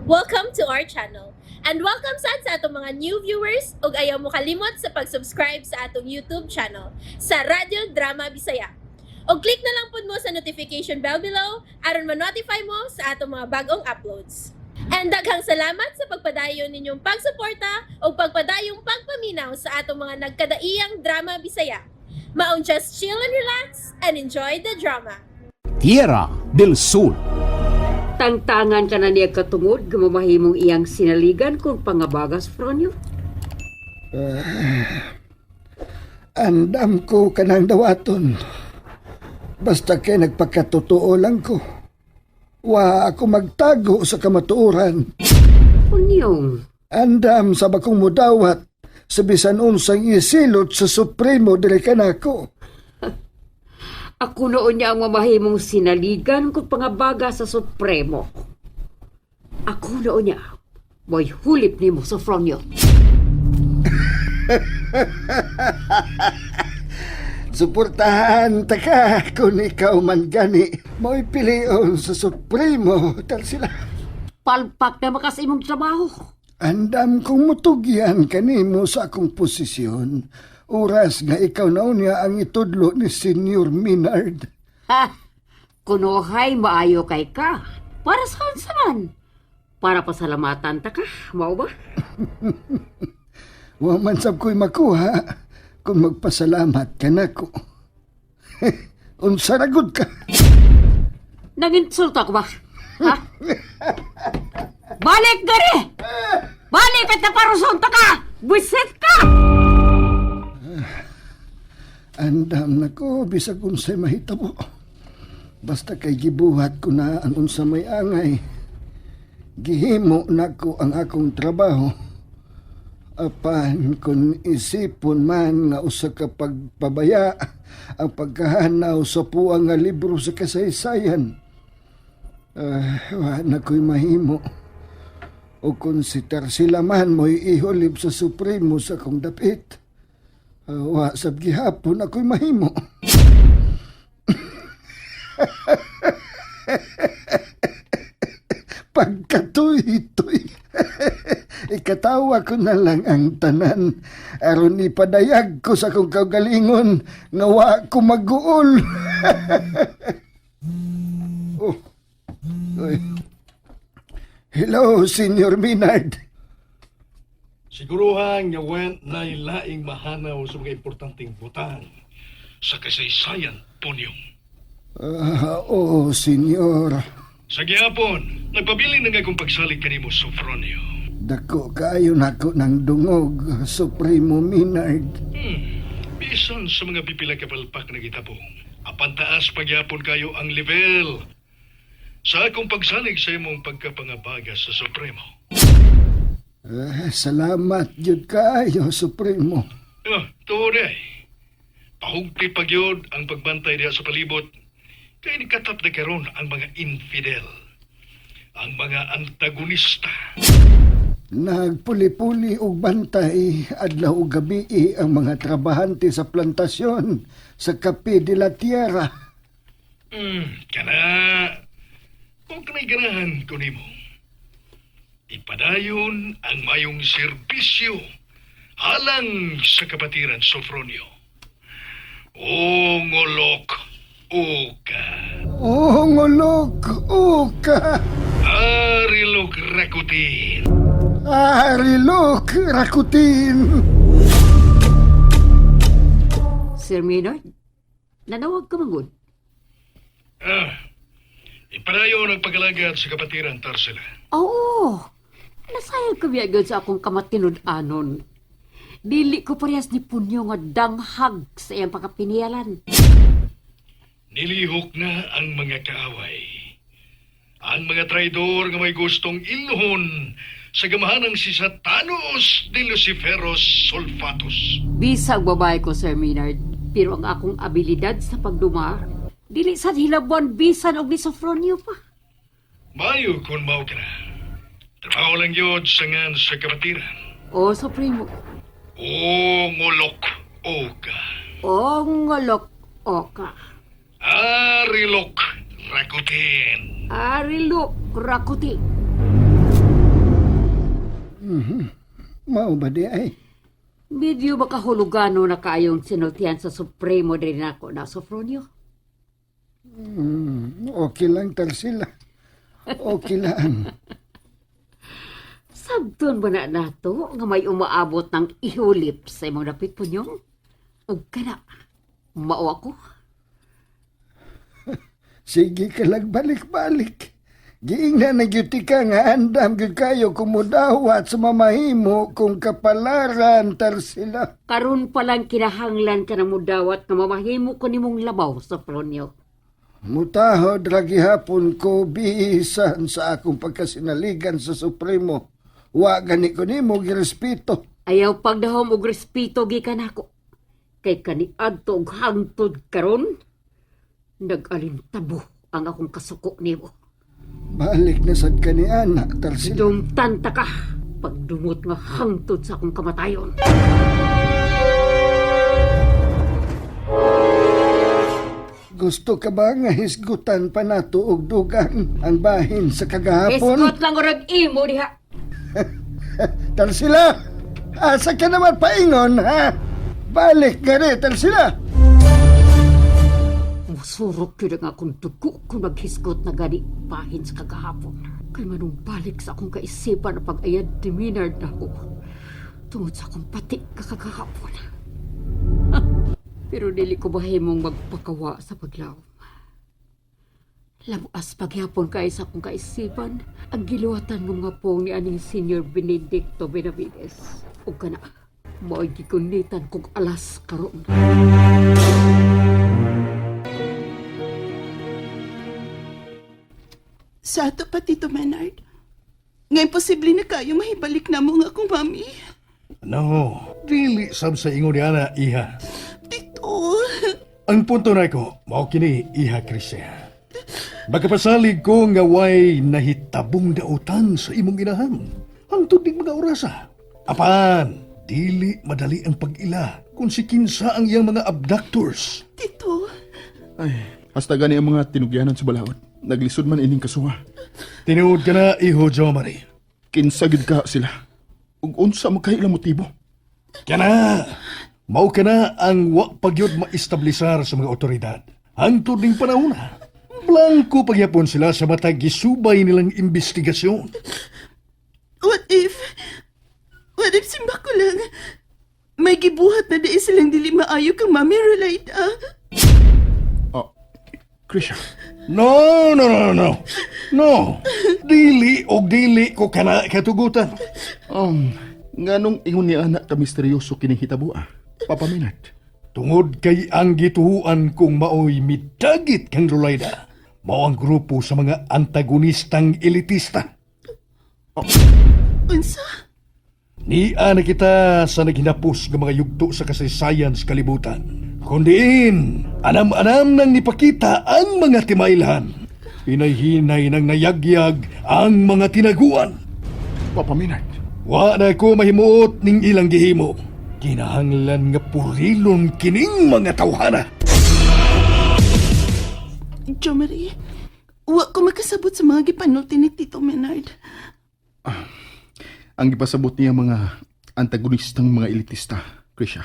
Welcome to our channel. And welcome sa atong mga new viewers ug ayaw mo kalimot sa pag-subscribe sa atong YouTube channel sa Radio Drama Bisaya. O click na lang pud mo sa notification bell below aron ma-notify mo sa atong mga bagong uploads. And daghang salamat sa pagpadayon ninyong pagsuporta o pagpadayong pagpaminaw sa atong mga nagkadaiyang Drama Bisaya. Maong just chill and relax and enjoy the drama. Tierra del Sur. Tangtangan ka na niya katungod, gumamahimong iyang sinaligan kung pangabagas, Fronyo. Andam ko kanang dawaton. Basta kay nagpakatotoo lang ko. Wa ako magtago sa kamatuoran. Kunyong, Andam sa bakong mudawat sa bisan unsang isilot sa Supremo dili kanako. ako noon niya ang mamahimong sinaligan kung pangabaga sa Supremo. Ako noon niya, mo'y hulip ni mo sa Fronyo. Suportahan ta ka kung ikaw man gani. Mo'y pilion sa Supremo tal sila. Palpak na makas imong trabaho. Andam kong mutugyan kanimo sa akong posisyon. Oras nga ikaw na unya ang itudlo ni Senior Minard. Ha! Kunohay maayo kay ka. Para saan saman? Para pasalamatan ta ka, mao ba? Wa man sab ko'y makuha kung magpasalamat ka nako. Unsa ragod ka? Nag-insulto ako ba? Ha? Balik gari! Balik at naparuson ta ka! Buisit ka! Andam nako bisag unsay mahitabo. Basta kay gibuhat ko na ang unsa may angay. Gihimo nako ang akong trabaho. Apan kung isipon man nga usa ka pagpabaya ang pagkahanaw sa puang nga libro sa kasaysayan. Wa na ko'y mahimo. O kung si Tarsila man mo'y ihulib sa Supremo sa kong dapit. Wa sab gihapon ako'y mahimo. Pagkatuy-tuy. Ikatawa ko na lang ang tanan aron ipadayag ko sa kong kaugalingon nga wa ko mag-uol. Oh. Oy. Hello, Senior Minard. Siguruhan nga wen na laing mahanaw sa mga importanteng butang sa kasaysayan, Ponyong. Oo, Senior. Sa gihapon, nagpabili na nga kong pagsalig kanimo, Sofronio. Dako kaayo nako ng dungog, Supremo Minard. Bisan sa mga pipila kapalpak na gitapong, apantaas pagyapon kayo ang level sa akong pagsalig sa imong pagkapangabaga sa Supremo. Salamat jud kaayo, Supremo. Tuod ay. Pahugti pagyod ang pagbantay diha sa palibot. Kaya nikatap na karon ang mga infidel, ang mga antagonista. Nagpuli-puli og bantay adlaw ug gabi ang mga trabahante sa plantasyon sa Cape de la Tierra. Kana, kung kanay ganahan ko nimo, ipadayon ang mayong serbisyo halang sa kapatiran, Sofronio. Ongolok Oka. Ongolok Oka. Arilok Rakutin. Arilok Rakutin. Sir Minard, nanawag ka mangod. Ipadayon ang pag-alagad sa kapatiran, Tarsila. Oo, nasayag ka biyagod sa akong kamatinud-anon. Dili ko parehas ni Punyo nga danghag sa iyang pagkapinialan. Nilihok na ang mga kaaway. Ang mga traidor nga may gustong iluhon sa gamahanang si Satanos de Luciferos Sulfatus. Bisag babae ko, Sir Minard, pero ang akong abilidad sa pagduma, dili sa hilabuan bisan og ni Sofronio pa. Mayo kung mao ka na. Trabaho lang yun sa ngan sa kapatiran. O, Supremo. Ongolok Oka. O, ngolok o ka. Arilok Rakutin. Arilok rakuti. Mao ba di ay? Medyo makahulugano na kayong sinultihan sa Supremo din ako na, Sofronio. Okay lang Tarsila. Okay lang. Sabton ba na nato nga may umaabot ng ihulip sa imong dapit po niyong? O kana, mao ako? Sige ka lang balik-balik. Giingnan na gyud ka nga andam gyud kayo kumudawat sa mamahimo kung kapalaran Tarsila. Karon pa lang kinahanglan ka na mudawat nga mamahimo ko nimong labaw, Sofronio. Mutahod ra gihapon ko bisan sa akong pagkasinaligan sa Supremo. Wa gani ko nimo girespeto. Ayaw pagdahom og respeto gikan ako. Kay kaniadto og hangtod karon, nag-alintabo ang akong kasuko nimo. Balik na sad kani ana Tarsila. Dumtan ta ka pagdumot nga hangtod sa akong kamatayon. Gusto ka ba nga hisgutan pa nato og dugan ang bahin sa kagahapon? Iskot lang orag imo diha. Tarsila! Asa ka naman paingon, ha? Balik gani, Tarsila! Musurok yun ang akong dugo kung naghisgot na gani pahin sa kagahapon. Kay manong balik sa akong kaisipan na pag-ayad ni Minard na ako. Tungod sa akong pati kakagahapon. Pero dili ko bahimong magpakawa sa paglaom. Labuas paghapon kay sa akong kaisipan ang giluwatan ng mga pong ni aning Senior Benedicto Benavides. O kana, mao'y gikunitan kong alas karon. Sa ato pa, Tito Menard. Ngayon posible na kayo mahibalik na mo nga akong mami. No, dili sab sa ingon ni ana, iha. Tito, Ang punto na ko, mao kini iha Krisya. Magkapasalig ko nga way nahitabong dautan sa imong inahan. Hangtod ning mga orasa. Apan, dili madali ang pag-ila kung si kinsa ang iyang mga abductors. Tito. Ay, hasta gani ang mga tinugyanan sa balaod. Naglisod man ining kasuha. Tinuod ka na, iho Jo Marie. Kinsagid ka sila. Ug unsa mo kahit ilang motibo? Kaya na, mao ka na ang wa pagyod maistablisar sa mga otoridad. Hangtod ning panahon na. Blanco pagyapon sila sa matag gisubay nilang investigasyon. What if simba ko lang, may gibuhat na dahil silang dili maayo kang mami Rolaida? Oh, Krisha. No. Dili og dili ko kana katugutan. Nganong ingon ni anak ka misteryoso kining hitabo ah? Papaminat. Tungod kay ang gituhuan kung maoy midagit kang Rolaida. Mao ang grupo sa mga antagonistang elitista. Unsa? Niya na kita sa naghinapos ng mga yugto sa kasaysayan sa kalibutan. Kundiin, anam-anam nang nipakita ang mga timailhan. Hinay-hinay nang nayagyag ang mga tinaguan. Papaminat. Wa na ko mahimuot ning ilang gihimo. Kinahanglan nga purilon kining mga tawhana. Jo Marie, wa ko makasabot sa mga gipanulti ni Tito Menard. Ang ipasabot niya mga antagonistang mga elitista, Krisha.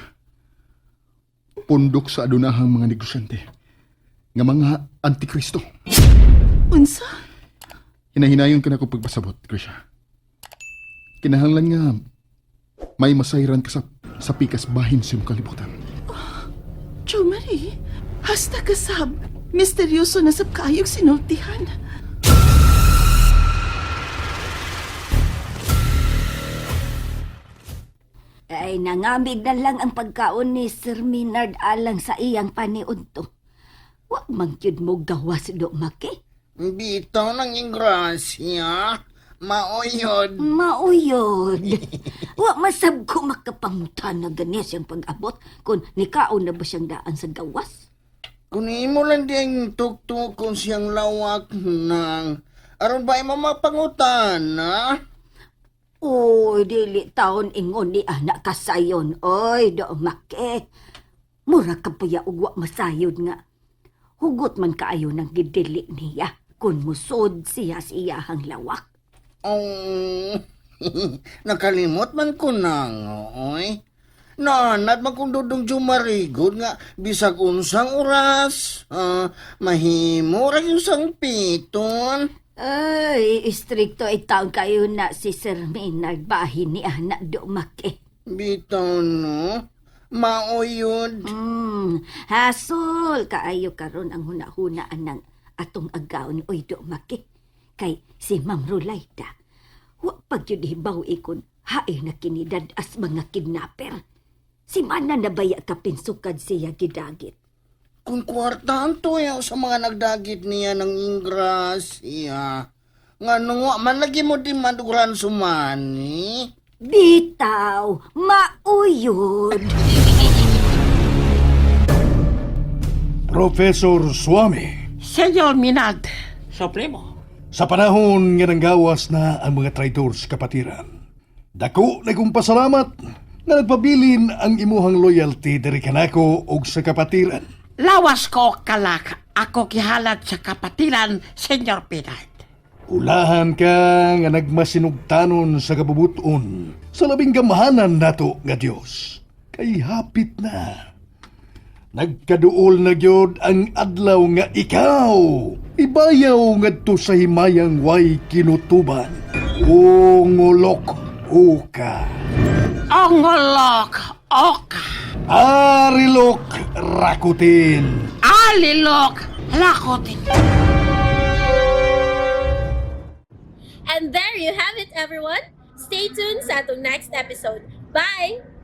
Pundok sa adunahang mga negosyante. Nga mga antikristo. Unsa? Hinahinayon ka na ko pagpasabot, Krisha. Kinahanglan nga may masayran ka sa pikas bahin sa iyong kalibutan. Jo Marie, hasta kasab, misteryoso na sab kayog sinultihan. Ay, nangamig na lang ang pagkaon ni Sir Minard alang sa iyang paniudto. Wa mangyud mo gawas do maki. Bito ng ingrasya, maoyod. Mauyod. Wa masab ko makapangutan na gani siyang pag-abot kung nikaon na ba siyang daan sa gawas. Kunin mo lang din tuktok kung siyang lawak ng... Aron ba mamapangutan, ha? Oy, dili taon ingon ni anak kasayon. Oy, do maki. Mura ka paya ugwa masayod nga. Hugot man kaayo ng gidili niya kung musod siya sa iyahang lawak. Oh, Nakalimot man ko na oy. Nanat man kung dudong jumarigod nga bisag unsang oras. Mahimo ra yung sang piton. Ay, istrikto itaon kayo na si Sir Maynard bahin ni anak dumaki. Bitaw no. Maoyod. Hasol kaayo karon ang hunahunaan ng atong agaw ni Oy dumaki. Kay si Ma'am Rolayda. Wa pagyud hibaw ikon hae na kinidad as mga kidnapper. Si mana nabaya ka pinsukad siya gidagit. Kung kwartahan to sa mga nagdagit niya ng ingrasya. Nga nung man lagi mo di maduguran sumani. Bitaw, mauyod. Professor Swami, Senyor Minad, Supremo. sa panahon nga nanggawas na ang mga traitor sa kapatiran, dako na kong pasalamat na nagpabilin ang imuhang loyalty diri kanako og sa kapatiran. Lawas ko kalak, ako kihalat sa kapatiran, Senyor Pinard. Ulahan ka nga nagmasinugtanon sa kabubuton sa labing gamahanan nato nga Dios. Kay hapit na. Nagkaduol na gyud ang adlaw nga ikaw ibayaw ngadto sa himayang way kinutuban. Ungulok uka. Ongolok, oka. Arilok rakutin. Alilok, lakotin. And there you have it, everyone. Stay tuned sa atong next episode. Bye!